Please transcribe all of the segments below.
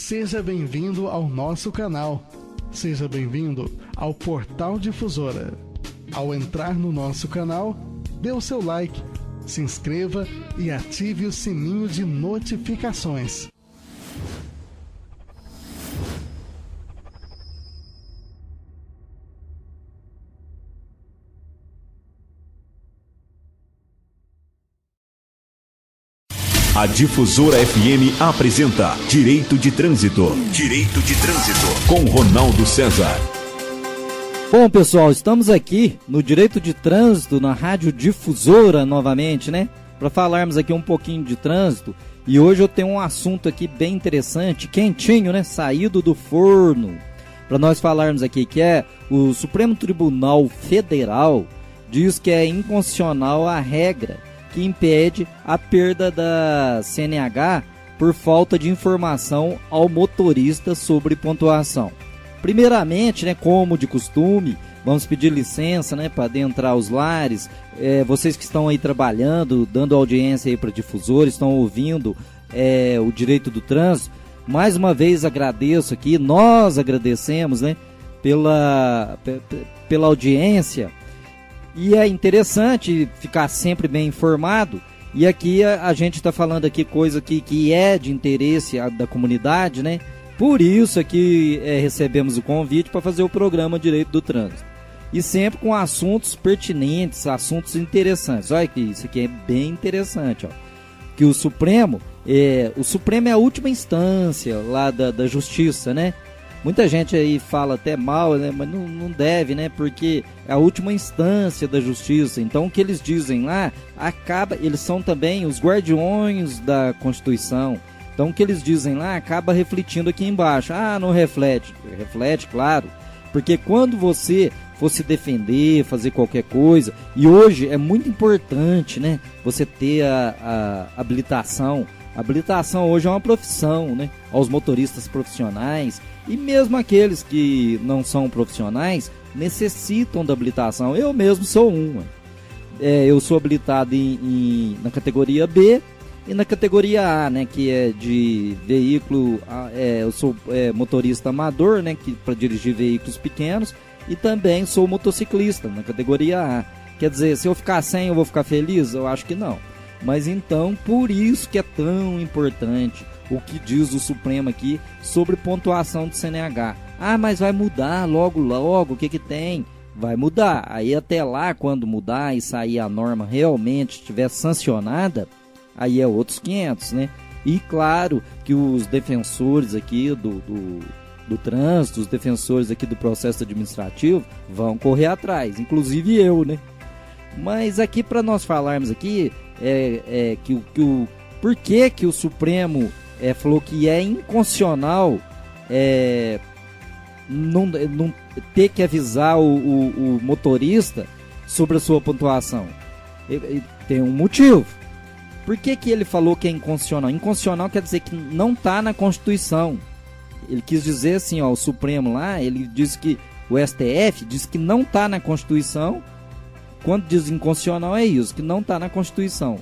Seja bem-vindo ao nosso canal. Seja bem-vindo ao Portal Difusora. Ao entrar no nosso canal, dê o seu like, se inscreva e ative o sininho de notificações. A Difusora FM apresenta Direito de Trânsito. Direito de Trânsito, com Ronaldo César. Bom, pessoal, estamos aqui no Direito de Trânsito, na Rádio Difusora novamente, né? Para falarmos aqui um pouquinho de trânsito. E hoje eu tenho um assunto aqui bem interessante, quentinho, né? Saído do forno. Para nós falarmos aqui, que é o Supremo Tribunal Federal diz que é inconstitucional a regra que impede a perda da CNH por falta de informação ao motorista sobre pontuação. Primeiramente, né, como de costume, vamos pedir licença, né, para adentrar os lares. Vocês que estão aí trabalhando, dando audiência aí para difusores, estão ouvindo o Direito do Trânsito. Mais uma vez agradeço aqui, nós agradecemos, né, pela audiência. E é interessante ficar sempre bem informado. E aqui a gente está falando aqui coisa que é de interesse da comunidade, né? Por isso aqui recebemos o convite para fazer o programa Direito do Trânsito. E sempre com assuntos pertinentes, assuntos interessantes. Olha que isso aqui é bem interessante, ó. Que o Supremo é a última instância lá da justiça, né? Muita gente aí fala até mal, né? Mas não deve, né? Porque é a última instância da justiça. Então o que eles dizem lá, eles são também os guardiões da Constituição. Então o que eles dizem lá acaba refletindo aqui embaixo. Ah, não reflete. Reflete, claro. Porque quando você for se defender, fazer qualquer coisa, e hoje é muito importante, né? Você ter a habilitação. A habilitação hoje é uma profissão, né? Aos motoristas profissionais e mesmo aqueles que não são profissionais necessitam da habilitação. Eu mesmo sou um. Eu sou habilitado na categoria B e na categoria A, né? Que é de veículo. Eu sou motorista amador, né? Para dirigir veículos pequenos, e também sou motociclista na categoria A. Quer dizer, se eu ficar sem, eu vou ficar feliz? Eu acho que não. Mas então, por isso que é tão importante o que diz o Supremo aqui sobre pontuação de CNH. Ah, mas vai mudar logo, o que tem? Vai mudar. Aí até lá, quando mudar e sair a norma realmente estiver sancionada, aí é outros 500, né? E claro que os defensores aqui do trânsito, os defensores aqui do processo administrativo vão correr atrás, inclusive eu, né? Mas aqui para nós falarmos aqui por que o Supremo falou que é inconstitucional não ter que avisar o motorista sobre a sua pontuação. Tem um motivo. Por que ele falou que é inconstitucional? Inconstitucional quer dizer que não está na Constituição. Ele quis dizer assim, ó, o Supremo lá, ele disse que o STF diz que não está na Constituição. Quando diz inconstitucional é isso, que não está na Constituição.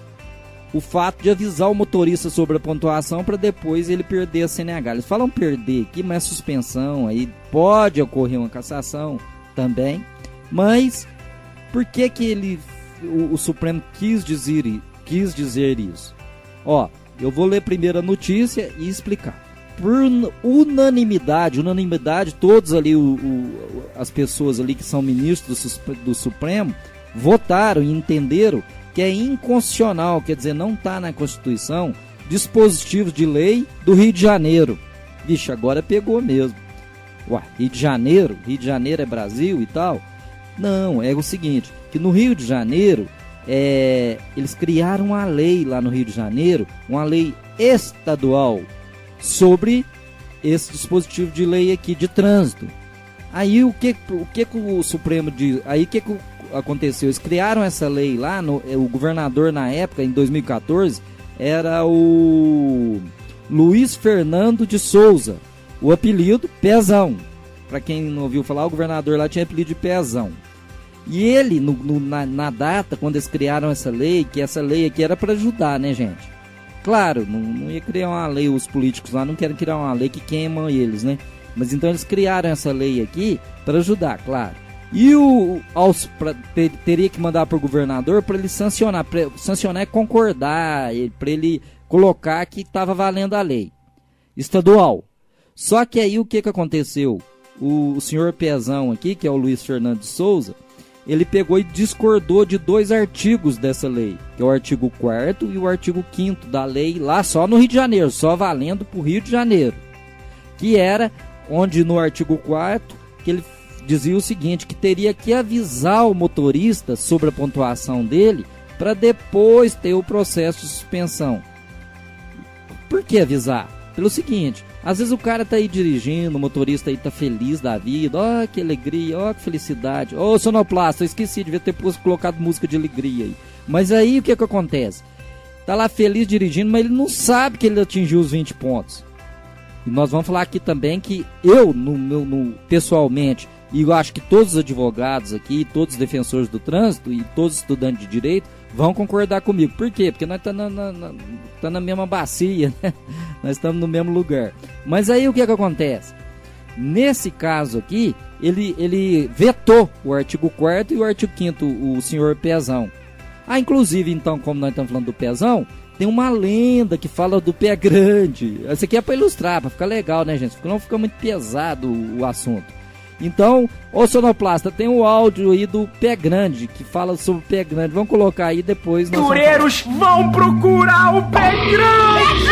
O fato de avisar o motorista sobre a pontuação para depois ele perder a CNH. Eles falam perder aqui, mas é suspensão, aí pode ocorrer uma cassação também. Mas por que o Supremo quis dizer isso? Ó, eu vou ler primeiro a notícia e explicar. Por unanimidade, todos ali, as pessoas ali que são ministros do Supremo, votaram e entenderam que é inconstitucional, quer dizer, não está na Constituição, dispositivos de lei do Rio de Janeiro. Vixe, agora pegou mesmo. Ué, Rio de Janeiro é Brasil e tal? Não, é o seguinte, que no Rio de Janeiro, eles criaram uma lei lá no Rio de Janeiro, uma lei estadual, sobre esse dispositivo de lei aqui de trânsito. Aí o que o Supremo diz? Aí o que aconteceu? Eles criaram essa lei lá, o governador na época, em 2014, era o Luiz Fernando de Souza, o apelido Pezão. Para quem não ouviu falar, o governador lá tinha apelido de Pezão. E ele, na data, quando eles criaram essa lei, que essa lei aqui era para ajudar, né, gente? Claro, não ia criar uma lei, os políticos lá não querem criar uma lei que queima eles, né? Mas então eles criaram essa lei aqui para ajudar, claro. E teria que mandar para o governador para ele sancionar. Sancionar é concordar, para ele colocar que estava valendo a lei estadual. Só que aí o que aconteceu? O senhor Pezão aqui, que é o Luiz Fernando de Souza, ele pegou e discordou de 2 artigos dessa lei, que é o artigo 4º e o artigo 5º da lei, lá só no Rio de Janeiro, só valendo para o Rio de Janeiro. Que era onde no artigo 4º, que ele dizia o seguinte, que teria que avisar o motorista sobre a pontuação dele para depois ter o processo de suspensão. Por que avisar? Pelo seguinte, às vezes o cara tá aí dirigindo, o motorista aí tá feliz da vida, ó que alegria, ó que felicidade, ô sonoplasta, eu esqueci, devia ter colocado música de alegria aí. Mas aí o que acontece? Tá lá feliz dirigindo, mas ele não sabe que ele atingiu os 20 pontos. E nós vamos falar aqui também que eu, pessoalmente, e eu acho que todos os advogados aqui, todos os defensores do trânsito e todos os estudantes de direito vão concordar comigo. Por quê? Porque nós estamos na mesma bacia, né? Nós estamos no mesmo lugar. Mas aí o que acontece? Nesse caso aqui, ele vetou o artigo 4º e o artigo 5º, o senhor Pezão. Inclusive, então, como nós estamos falando do Pezão, tem uma lenda que fala do pé grande. Essa aqui é para ilustrar, para ficar legal, né, gente? Não fica muito pesado o assunto. Então, ô sonoplasta, tem um áudio aí do pé grande, que fala sobre o pé grande. Vamos colocar aí depois. Aventureiros vão procurar o pé grande!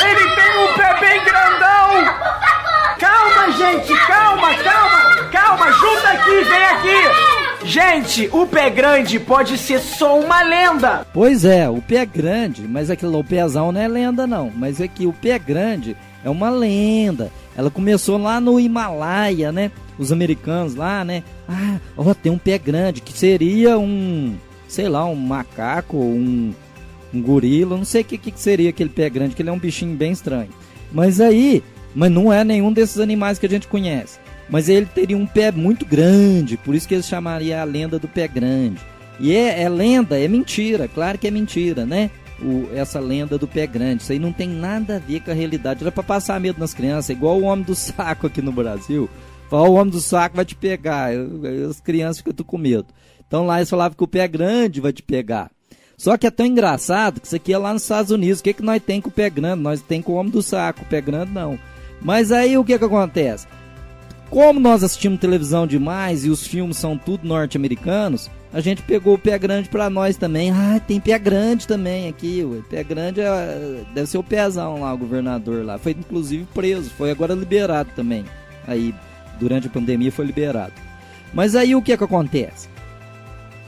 Ele tem um pé bem grandão! Calma, gente, calma, junta aqui, vem aqui! Gente, o pé grande pode ser só uma lenda! Pois é, o pé grande, mas aquilo, o pezão não é lenda não, mas é que o pé grande é uma lenda. Ela começou lá no Himalaia, né? Os americanos lá, né? Tem um pé grande, que seria um macaco, um gorila, não sei o que seria aquele pé grande, que ele é um bichinho bem estranho. Mas não é nenhum desses animais que a gente conhece. Mas ele teria um pé muito grande, por isso que eles chamariam a lenda do pé grande. E é lenda, é mentira, claro que é mentira, né? Essa lenda do pé grande, isso aí não tem nada a ver com a realidade. Era pra passar medo nas crianças, igual o homem do saco aqui no Brasil. Fala, o homem do saco vai te pegar, as crianças ficam tudo com medo. Então lá eles falavam que o pé grande vai te pegar. Só que é tão engraçado que isso aqui é lá nos Estados Unidos. O que nós tem com o pé grande? Nós tem com o homem do saco, o pé grande não. Mas aí o que acontece? Como nós assistimos televisão demais e os filmes são tudo norte-americanos, a gente pegou o pé grande pra nós também. Tem pé grande também aqui, ué. Pé grande deve ser o Pezão lá, o governador lá. Foi inclusive preso, foi agora liberado também. Aí, durante a pandemia foi liberado. Mas aí o que acontece?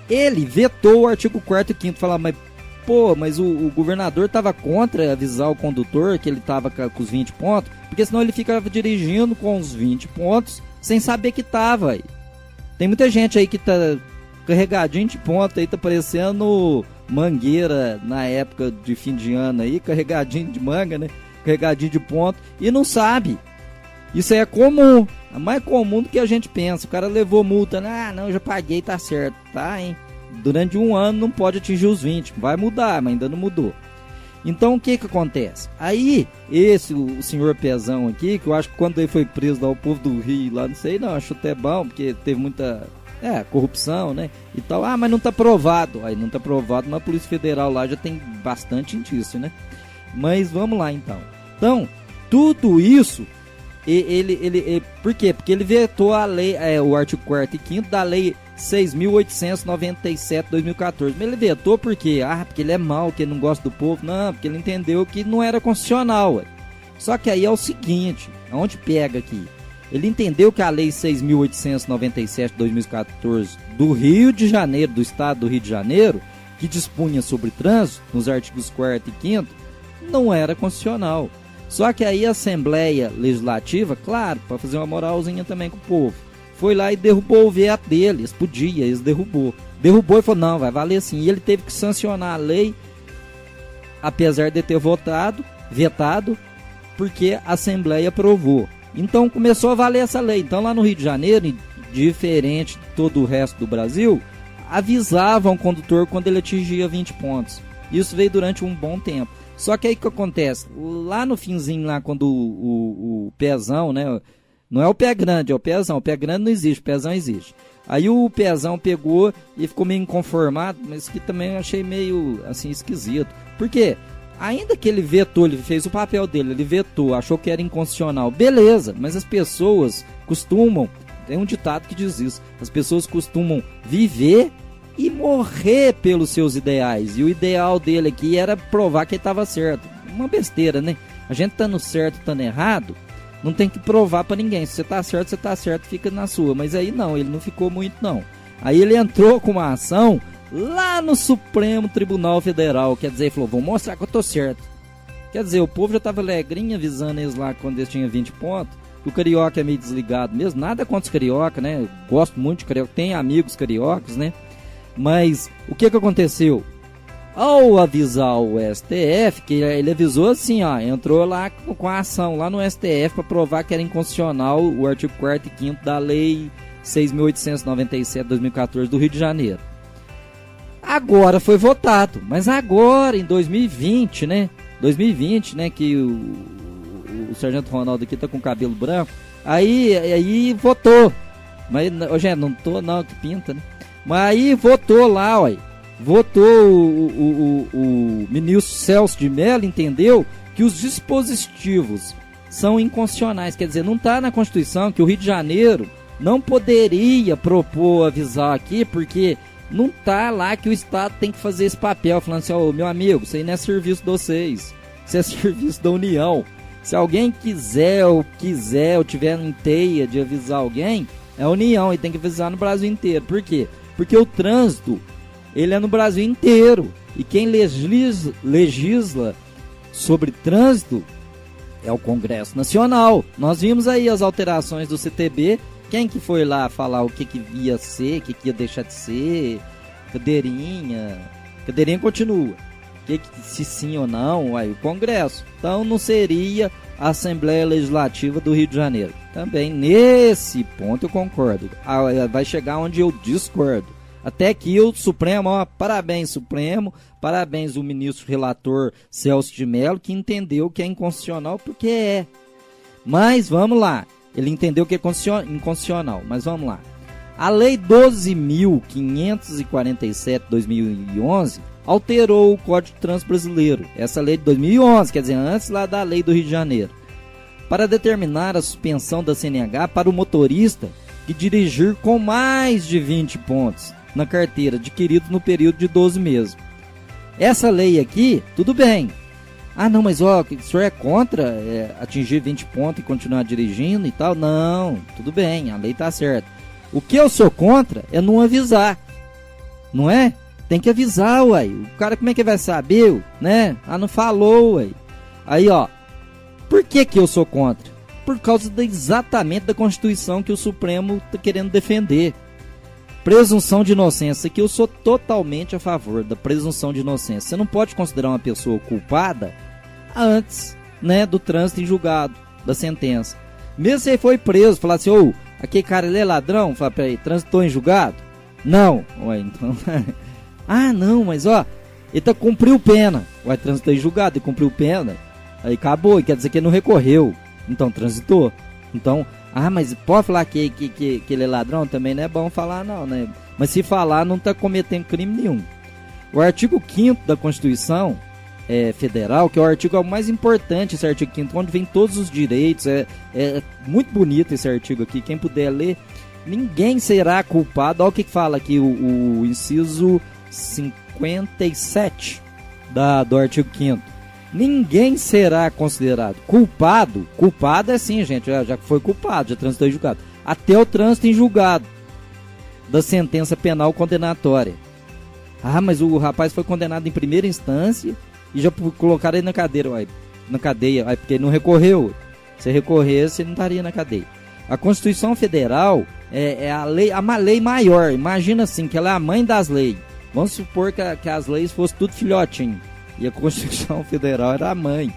Ele vetou o artigo 4º e 5º, falar, mas o governador estava contra avisar o condutor que ele estava com os 20 pontos, porque senão ele ficava dirigindo com os 20 pontos sem saber que estava aí. Tem muita gente aí que tá carregadinho de ponto aí, tá parecendo Mangueira na época de fim de ano aí, carregadinho de manga, né? Carregadinho de ponto e não sabe. Isso aí é comum, é mais comum do que a gente pensa. O cara levou multa, né? Não, eu já paguei, tá certo, tá, hein? Durante um ano não pode atingir os 20, vai mudar, mas ainda não mudou. Então o que acontece? Aí, o senhor Pezão aqui, que eu acho que quando ele foi preso lá, o povo do Rio lá, não sei não, acho até bom, porque teve muita corrupção, né? E tal, mas não tá provado. Aí não tá provado, na Polícia Federal lá já tem bastante indício, né? Mas vamos lá então. Então, tudo isso, por quê? Porque ele vetou a lei, o artigo 4º e 5º da lei 6.897 de 2014. Mas ele vetou por quê? Porque ele é mau, que ele não gosta do povo. Não, porque ele entendeu que não era constitucional. Ué. Só que aí é o seguinte, aonde pega aqui? Ele entendeu que a lei 6.897 de 2014 do Rio de Janeiro, do estado do Rio de Janeiro, que dispunha sobre trânsito, nos artigos 4º e 5º, não era constitucional. Só que aí a Assembleia Legislativa, claro, para fazer uma moralzinha também com o povo, foi lá e derrubou o veto deles. Eles derrubou e falou, não, vai valer sim. E ele teve que sancionar a lei, apesar de ter vetado, porque a Assembleia aprovou. Então começou a valer essa lei. Então lá no Rio de Janeiro, diferente de todo o resto do Brasil, avisavam o condutor quando ele atingia 20 pontos. Isso veio durante um bom tempo. Só que aí o que acontece? Lá no finzinho, lá quando o pezão, né? Não é o pé grande, é o pezão. O pé grande não existe, o pezão existe. Aí o pezão pegou e ficou meio inconformado, mas que também eu achei meio assim esquisito. Por quê? Ainda que ele vetou, ele fez o papel dele, ele vetou, achou que era inconstitucional. Beleza, mas as pessoas costumam, tem um ditado que diz isso, as pessoas costumam viver e morrer pelos seus ideais. E o ideal dele aqui era provar que ele estava certo. Uma besteira, né? A gente estando certo, estando errado, não tem que provar pra ninguém. Se você tá certo, fica na sua. Mas aí não, ele não ficou muito não. Aí ele entrou com uma ação lá no Supremo Tribunal Federal. Quer dizer, ele falou, vou mostrar que eu tô certo. Quer dizer, o povo já tava alegrinho avisando eles lá quando eles tinham 20 pontos. Que o carioca é meio desligado mesmo. Nada contra os carioca, né? Eu gosto muito de carioca. Tem amigos cariocas, né? Mas o que aconteceu? Ao avisar o STF, que ele avisou assim, ó, entrou lá com a ação lá no STF para provar que era inconstitucional o artigo 4º e 5º da Lei 6.897/2014 do Rio de Janeiro. Agora foi votado, mas agora em 2020, né? 2020, né? Que o Sargento Ronaldo aqui tá com cabelo branco. Aí votou. Mas, gente, não tô não, que pinta, né? Mas aí votou lá, ó. Votou o ministro Celso de Mello, entendeu que os dispositivos são inconstitucionais. Quer dizer, não está na Constituição que o Rio de Janeiro não poderia propor avisar aqui, porque não está lá que o Estado tem que fazer esse papel, falando assim, ó, meu amigo, isso aí não é serviço de vocês, isso é serviço da União. Se alguém quiser ou tiver em teia de avisar alguém, é a União, e tem que avisar no Brasil inteiro. Por quê? Porque o trânsito, ele é no Brasil inteiro. E quem legisla sobre trânsito é o Congresso Nacional. Nós vimos aí as alterações do CTB. Quem que foi lá falar o que ia ser, o que ia deixar de ser? Cadeirinha continua. Se sim ou não, aí o Congresso. Então não seria a Assembleia Legislativa do Rio de Janeiro. Também nesse ponto eu concordo. Vai chegar onde eu discordo. Até aqui o Supremo, ó, parabéns Supremo, parabéns o ministro relator Celso de Mello, que entendeu que é inconstitucional, porque é. Mas vamos lá, ele entendeu que é inconstitucional, mas vamos lá. A Lei 12.547 de 2011 alterou o Código de Trânsito Brasileiro, essa lei de 2011, quer dizer, antes lá da Lei do Rio de Janeiro, para determinar a suspensão da CNH para o motorista que dirigir com mais de 20 pontos na carteira, adquiridos no período de 12 meses. Essa lei aqui, tudo bem. Ah, não, mas ó, o senhor é contra atingir 20 pontos e continuar dirigindo e tal? Não, tudo bem, a lei tá certa. O que eu sou contra é não avisar, não é? Tem que avisar, uai. O cara, como é que vai saber, né? Ah, não falou, uai. Aí, ó, por que eu sou contra? Por causa exatamente da Constituição que o Supremo tá querendo defender. Presunção de inocência, que eu sou totalmente a favor da presunção de inocência. Você não pode considerar uma pessoa culpada antes, né, do trânsito em julgado, da sentença. Mesmo se ele foi preso, falar assim, ô, aquele cara ele é ladrão, fala, peraí, transitou em julgado? Não. Ué, então... ah, não, mas ó, ele cumpriu pena. Ué, transitou em julgado e cumpriu pena. Aí acabou, e quer dizer que ele não recorreu. Então transitou. Então... ah, mas pode falar que ele é ladrão? Também não é bom falar não, né? Mas se falar, não está cometendo crime nenhum. O artigo 5º da Constituição Federal, que é o artigo mais importante, esse artigo 5º, onde vem todos os direitos, é muito bonito esse artigo aqui, quem puder ler, ninguém será culpado. Olha o que fala aqui, o inciso 57 do artigo 5º. Ninguém será considerado culpado. Culpado é sim, gente, já foi culpado, já transitou em julgado. Até o trânsito em julgado da sentença penal condenatória. Ah, mas o rapaz foi condenado em primeira instância e já colocaram ele na cadeira, na cadeia, porque ele não recorreu. Se recorresse, ele não estaria na cadeia. A Constituição Federal é a lei maior. Imagina assim, que ela é a mãe das leis. Vamos supor que as leis fossem tudo filhotinho. E a Constituição Federal era a mãe.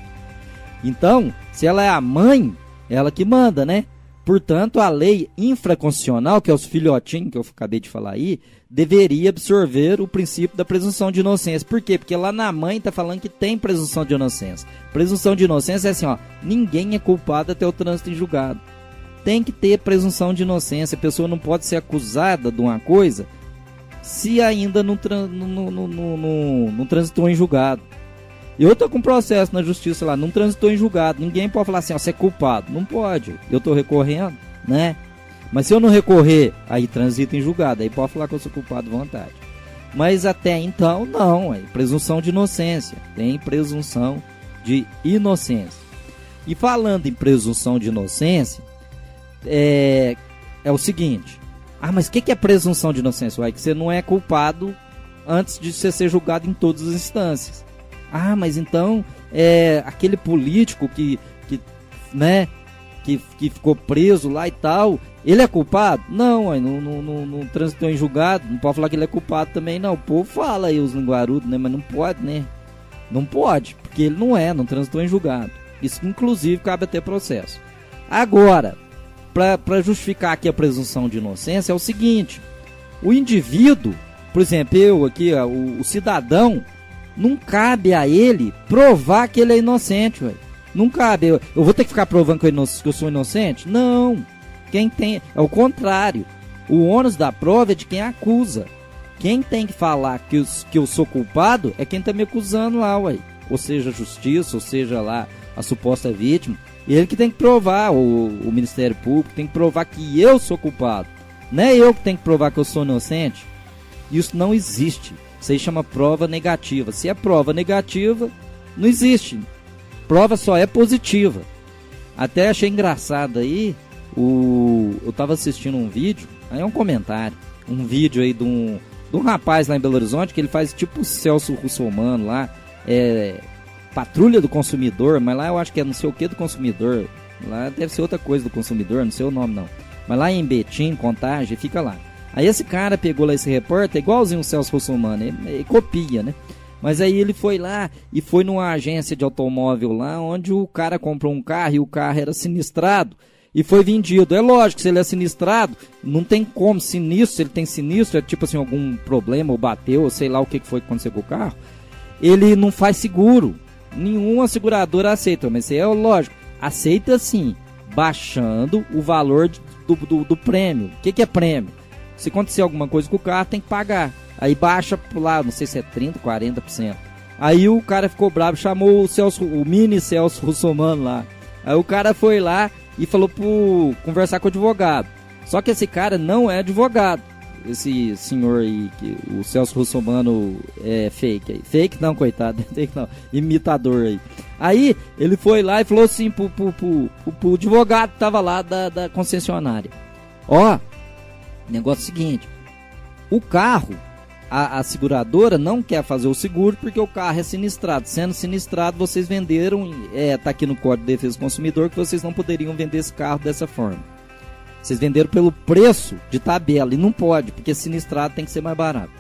Então, se ela é a mãe, ela que manda, né? Portanto, a lei infraconstitucional, que é os filhotinhos que eu acabei de falar aí, deveria absorver o princípio da presunção de inocência. Por quê? Porque lá na mãe está falando que tem presunção de inocência. Presunção de inocência é assim, ó, ninguém é culpado até o trânsito em julgado. Tem que ter presunção de inocência. A pessoa não pode ser acusada de uma coisa se ainda não transitou em julgado. Eu tô com processo na justiça lá, não transitou em julgado. Ninguém pode falar assim, ó, você é culpado. Não pode. Eu tô recorrendo, né? Mas se eu não recorrer, aí transita em julgado. Aí pode falar que eu sou culpado à vontade. Mas até então, não. É presunção de inocência. Tem presunção de inocência. E falando em presunção de inocência, é o seguinte. Ah, mas o que é presunção de inocência? Ué, que você não é culpado antes de você ser julgado em todas as instâncias. Ah, mas então aquele político que ficou preso lá e tal, ele é culpado? Não, não transitou em julgado, não pode falar que ele é culpado também não. O povo fala aí os linguarudos, né? Mas não pode, né? Não pode, porque ele não transitou em julgado. Isso inclusive cabe até processo. Agora, para justificar aqui a presunção de inocência é o seguinte: o indivíduo, por exemplo, eu aqui, o cidadão, não cabe a ele provar que ele é inocente, ué. Não cabe. Eu vou ter que ficar provando que eu sou inocente? Não. Quem tem... É o contrário. O ônus da prova é de quem acusa. Quem tem que falar que eu sou culpado é quem tá me acusando lá, ué. Ou seja, a justiça, ou seja lá, a suposta vítima. Ele que tem que provar, o Ministério Público tem que provar que eu sou culpado. Não é eu que tenho que provar que eu sou inocente. Isso não existe. Isso aí chama prova negativa. Se é prova negativa, não existe. Prova só é positiva. Até achei engraçado aí, eu tava assistindo um vídeo, aí é um comentário, um vídeo aí de um rapaz lá em Belo Horizonte, que ele faz tipo o Celso Russomano lá, patrulha do consumidor, mas lá eu acho que é não sei o que do consumidor, lá deve ser outra coisa do consumidor, não sei o nome não, mas lá em Betim, Contagem, fica lá. Aí esse cara pegou lá esse repórter, igualzinho o Celso Russomano, ele copia, né? Mas aí ele foi lá e foi numa agência de automóvel lá, onde o cara comprou um carro e o carro era sinistrado e foi vendido. É lógico, se ele é sinistrado, não tem como, sinistro, se ele tem sinistro, é tipo assim, algum problema, ou bateu, ou sei lá o que foi que aconteceu com o carro, ele não faz seguro. Nenhuma seguradora aceita, mas é lógico, aceita sim, baixando o valor do prêmio. O que é prêmio? Se acontecer alguma coisa com o carro, tem que pagar. Aí baixa por lá, não sei se é 30%, 40%. Aí o cara ficou bravo, chamou o mini Celso Russomano lá. Aí o cara foi lá e falou conversar com o advogado. Só que esse cara não é advogado. Esse senhor aí, o Celso Russomano é fake aí. Fake não, coitado, fake não, imitador aí. Aí ele foi lá e falou assim pro advogado que tava lá da concessionária. Ó, negócio seguinte, o carro, a seguradora não quer fazer o seguro porque o carro é sinistrado. Sendo sinistrado, vocês venderam, tá aqui no Código de Defesa do Consumidor, que vocês não poderiam vender esse carro dessa forma. Vocês venderam pelo preço de tabela e não pode, porque sinistrado tem que ser mais barato.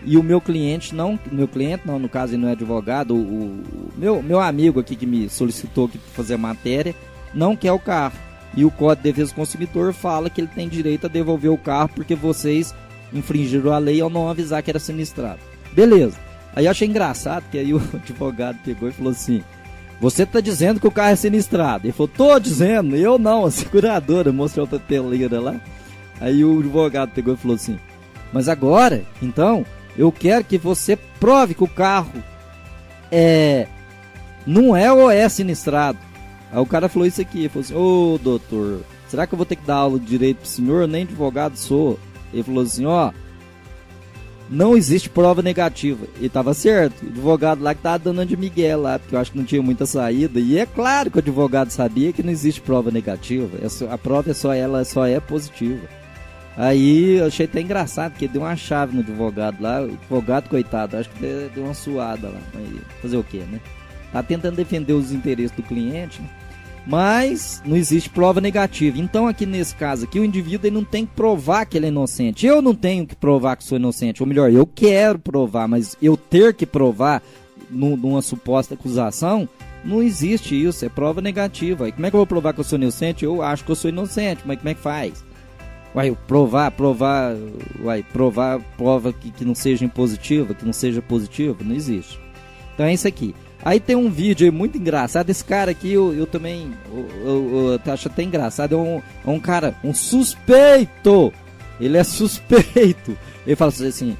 E o meu cliente não, no caso ele não é advogado, o meu amigo aqui que me solicitou aqui para fazer a matéria, não quer o carro. E o Código de Defesa do Consumidor fala que ele tem direito a devolver o carro porque vocês infringiram a lei ao não avisar que era sinistrado. Beleza. Aí eu achei engraçado que aí o advogado pegou e falou assim: você tá dizendo que o carro é sinistrado? Ele falou: tô dizendo, eu não, a seguradora, mostrou a papeleira lá. Aí o advogado pegou e falou assim: mas agora, então, eu quero que você prove que o carro não é ou é sinistrado. Aí o cara falou isso aqui, ele falou assim: ô doutor, será que eu vou ter que dar aula de direito pro senhor? Nem advogado sou. Ele falou assim: ó, não existe prova negativa. E tava certo, o advogado lá que tava dando de migué lá, porque eu acho que não tinha muita saída. E é claro que o advogado sabia que não existe prova negativa. A prova ela só é positiva. Aí eu achei até engraçado, porque deu uma chave no advogado lá. O advogado, coitado, acho que deu uma suada lá. Mas fazer o quê, né? Tá tentando defender os interesses do cliente, né? Mas não existe prova negativa. Então aqui nesse caso aqui, o indivíduo ele não tem que provar que ele é inocente. Eu não tenho que provar que sou inocente. Ou melhor, eu quero provar, mas eu ter que provar numa suposta acusação Não existe isso, é prova negativa. E como é que eu vou provar que eu sou inocente? Eu acho que eu sou inocente, mas como é que faz? Provar prova que não seja impositiva, que não seja positiva, não existe. Então é isso aqui. Aí tem um vídeo aí muito engraçado. Esse cara aqui eu também eu acho até engraçado. É um cara, um suspeito. Ele é suspeito. Ele fala assim: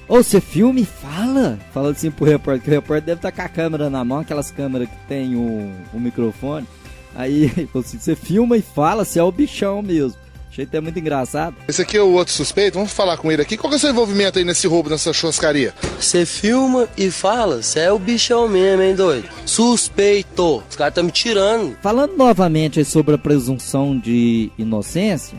ô, você filma e fala? Fala assim pro repórter, que o repórter deve estar com a câmera na mão, aquelas câmeras que tem o microfone. Aí ele falou assim: você filma e fala, você é o bichão mesmo. Achei até muito engraçado. Esse aqui é o outro suspeito, vamos falar com ele aqui. Qual que é o seu envolvimento aí nesse roubo, nessa churrascaria? Você filma e fala, você é o bichão mesmo, hein, doido? Suspeito, os caras estão me tirando. Falando novamente aí sobre a presunção de inocência,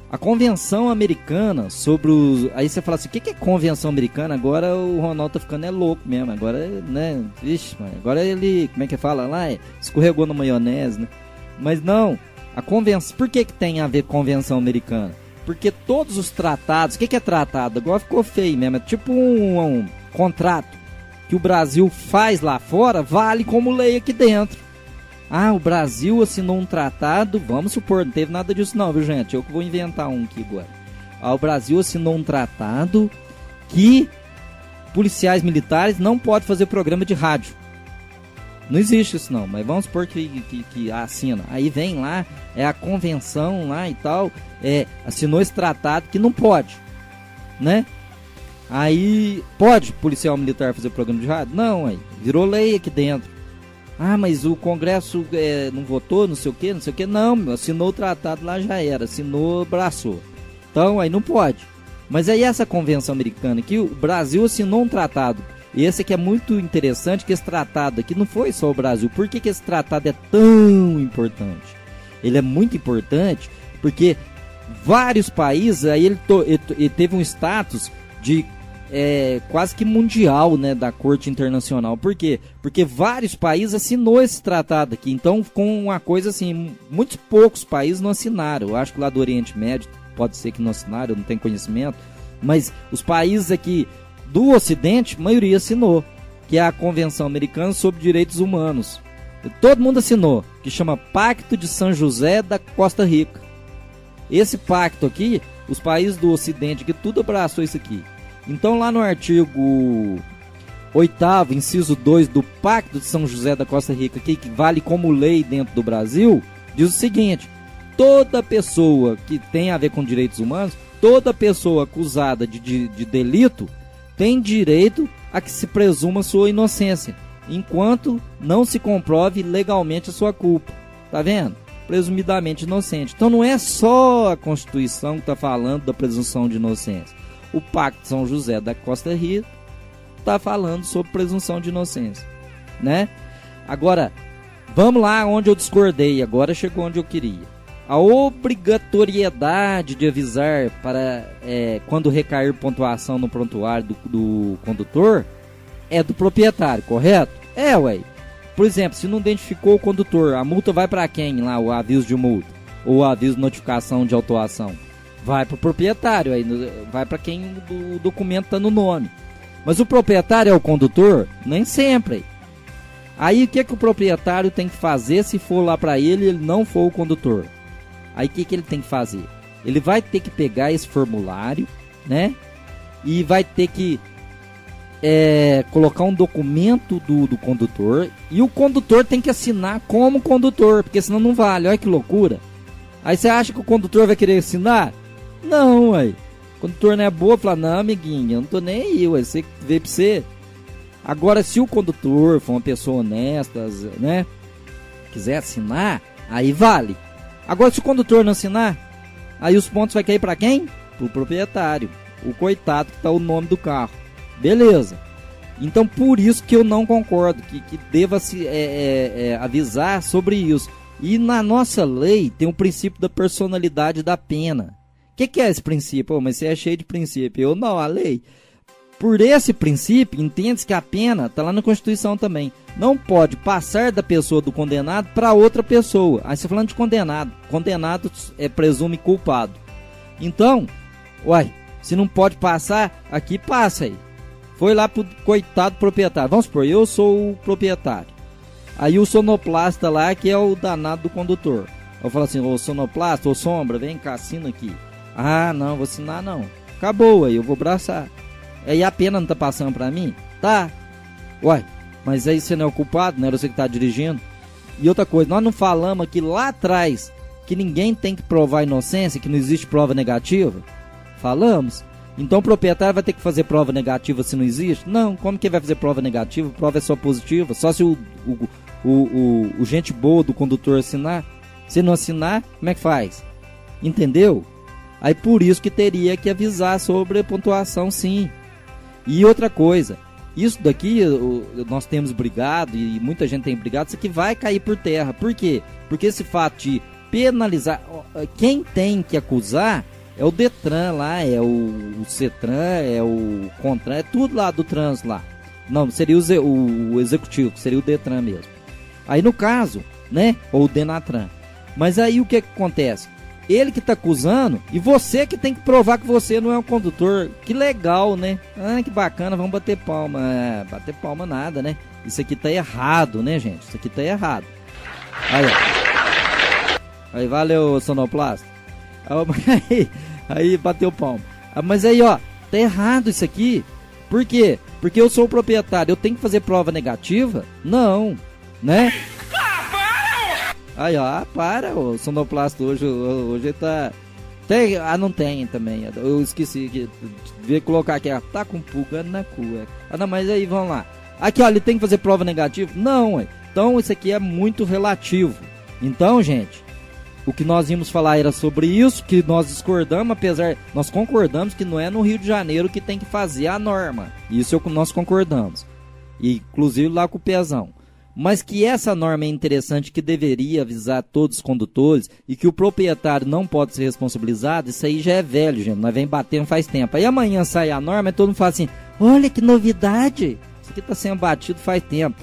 a convenção americana sobre os... Aí você fala assim, o que é convenção americana? Agora o Ronaldo tá ficando louco mesmo, agora, né, vixe, mano, agora ele, como é que fala lá? Escorregou na maionese, né? Mas não... A convenção, por que tem a ver com convenção americana? Porque todos os tratados, o que é tratado? Agora ficou feio mesmo, é tipo um contrato que o Brasil faz lá fora, vale como lei aqui dentro. Ah, o Brasil assinou um tratado, vamos supor, não teve nada disso não, viu gente? Eu que vou inventar um aqui agora. O Brasil assinou um tratado que policiais militares não podem fazer programa de rádio. Não existe isso não, mas vamos supor que assina. Aí vem lá, a convenção lá e tal, assinou esse tratado que não pode, né? Aí, pode policial militar fazer programa de rádio? Não, aí virou lei aqui dentro. Ah, mas o Congresso não votou, não sei o que. Não, assinou o tratado lá, já era, assinou, abraçou. Então, aí não pode. Mas aí essa convenção americana aqui, o Brasil assinou um tratado. E esse aqui é muito interessante, que esse tratado aqui não foi só o Brasil. Por que esse tratado é tão importante? Ele é muito importante porque vários países, aí ele teve um status de quase que mundial, né, da Corte Internacional. Por quê? Porque vários países assinou esse tratado aqui. Então, com uma coisa assim, muitos poucos países não assinaram. Eu acho que lá do Oriente Médio pode ser que não assinaram, eu não tenho conhecimento. Mas os países aqui do Ocidente, a maioria assinou, que é a Convenção Americana sobre Direitos Humanos. Todo mundo assinou, que chama Pacto de São José da Costa Rica. Esse pacto aqui, os países do Ocidente, que tudo abraçou isso aqui. Então lá no artigo 8º, inciso 2 do Pacto de São José da Costa Rica, aqui, que vale como lei dentro do Brasil, diz o seguinte: toda pessoa que tem a ver com direitos humanos, toda pessoa acusada de delito, tem direito a que se presuma sua inocência, enquanto não se comprove legalmente a sua culpa. Tá vendo? Presumidamente inocente. Então não é só a Constituição que está falando da presunção de inocência. O Pacto de São José da Costa Rica está falando sobre presunção de inocência, né? Agora, vamos lá onde eu discordei. Agora chegou onde eu queria. A obrigatoriedade de avisar para quando recair pontuação no prontuário do condutor é do proprietário, correto? Por exemplo, se não identificou o condutor, a multa vai para quem lá, o aviso de multa? Ou o aviso de notificação de autuação? Vai para o proprietário, aí vai para quem o documento está no nome. Mas o proprietário é o condutor? Nem sempre. Aí o que o proprietário tem que fazer se for lá para ele não for o condutor? Aí o que ele tem que fazer? Ele vai ter que pegar esse formulário, né? E vai ter que colocar um documento do condutor. E o condutor tem que assinar como condutor, porque senão não vale. Olha que loucura. Aí você acha que o condutor vai querer assinar? Não, ué. O condutor não é boa, fala, não, amiguinho, eu não tô nem aí, ué. Você vê pra você. Agora, se o condutor for uma pessoa honesta, né? Quiser assinar, aí vale. Agora, se o condutor não assinar, aí os pontos vai cair para quem? Pro proprietário, o coitado que tá o nome do carro. Beleza. Então, por isso que eu não concordo que deva se avisar sobre isso. E na nossa lei tem o princípio da personalidade da pena. O que é esse princípio? Mas você é cheio de princípio. Eu não, a lei. Por esse princípio, entende-se que a pena está lá na Constituição também. Não pode passar da pessoa do condenado para outra pessoa. Aí você falando de condenado. Condenado presume culpado. Então, se não pode passar, aqui passa aí. Foi lá pro coitado proprietário. Vamos supor, eu sou o proprietário. Aí o sonoplasta lá, que é o danado do condutor. Eu falo assim, ô sonoplasta, ô sombra, vem cá, assina aqui. Ah, não, vou assinar não. Acabou, aí eu vou abraçar. Aí a pena não tá passando pra mim? Tá. Uai, mas aí você não é o culpado, não era você que tá dirigindo? E outra coisa, nós não falamos aqui lá atrás que ninguém tem que provar inocência, que não existe prova negativa? Falamos. Então o proprietário vai ter que fazer prova negativa se não existe? Não, como que vai fazer prova negativa? Prova é só positiva, só se o gente boa do condutor assinar. Se não assinar, como é que faz? Entendeu? Aí por isso que teria que avisar sobre a pontuação, sim. E outra coisa, isso daqui nós temos brigado e muita gente tem brigado, isso aqui vai cair por terra. Por quê? Porque esse fato de penalizar, quem tem que acusar é o Detran lá, é o Cetran, é o Contran, é tudo lá do trânsito lá. Não, seria o executivo, seria o Detran mesmo. Aí no caso, né, ou o Denatran. Mas aí o que acontece? Ele que tá acusando e você que tem que provar que você não é um condutor. Que legal, né? Ah, que bacana, vamos bater palma. Bater palma nada, né? Isso aqui tá errado, né, gente? Isso aqui tá errado. Aí, ó. Aí, valeu, sonoplasta. Aí bateu palma. Mas aí, ó, tá errado isso aqui. Por quê? Porque eu sou o proprietário, eu tenho que fazer prova negativa? Não, né? Aí, ó, para, o sonoplasta hoje tá... Tem, não tem também, eu esqueci, que devia colocar aqui, ó, tá com pulga na cueca. Não, mas aí, vamos lá. Aqui, ó, ele tem que fazer prova negativa? Não, ué. Então, isso aqui é muito relativo. Então, gente, o que nós íamos falar era sobre isso, que nós discordamos, apesar... Nós concordamos que não é no Rio de Janeiro que tem que fazer a norma. Isso é o que nós concordamos. E, inclusive, lá com o Pezão. Mas que essa norma é interessante, que deveria avisar todos os condutores e que o proprietário não pode ser responsabilizado, isso aí já é velho, gente. Nós vem batendo faz tempo. Aí amanhã sai a norma e todo mundo fala assim, olha que novidade, isso aqui tá sendo batido faz tempo.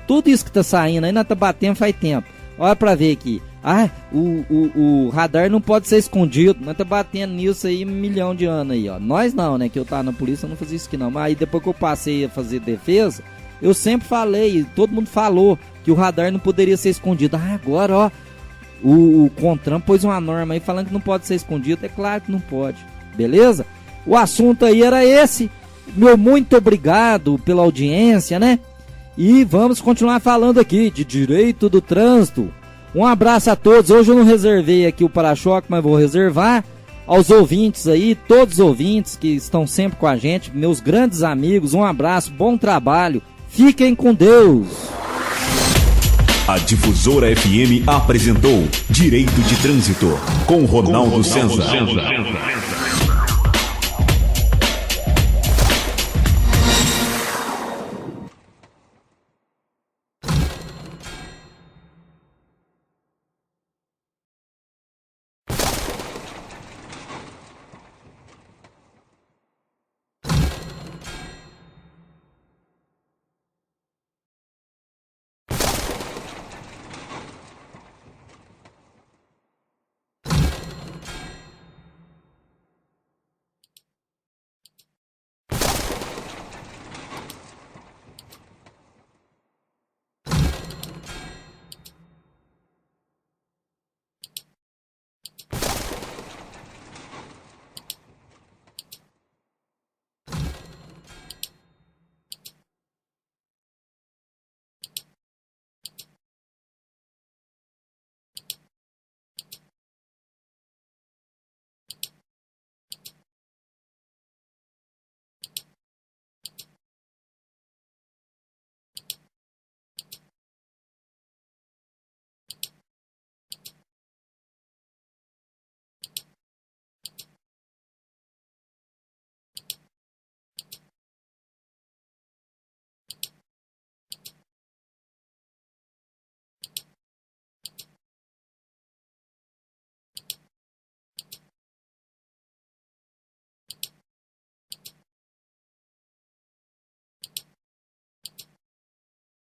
Tudo isso que tá saindo aí, nós tá batendo faz tempo. Olha pra ver aqui. Ah, o radar não pode ser escondido. Nós tá batendo nisso aí 1 milhão de anos aí, ó. Nós não, né? Que eu tava na polícia, eu não fazia isso aqui não. Mas aí depois que eu passei a fazer defesa, eu sempre falei, todo mundo falou que o radar não poderia ser escondido. Ah, agora, ó, o Contran pôs uma norma aí falando que não pode ser escondido. É claro que não pode, beleza? O assunto aí era esse. Meu muito obrigado pela audiência, né? E vamos continuar falando aqui de direito do trânsito. Um abraço a todos. Hoje eu não reservei aqui o para-choque, mas vou reservar. Aos ouvintes aí, todos os ouvintes que estão sempre com a gente, meus grandes amigos, um abraço, bom trabalho. Fiquem com Deus. A Difusora FM apresentou Direito de Trânsito com Ronaldo César.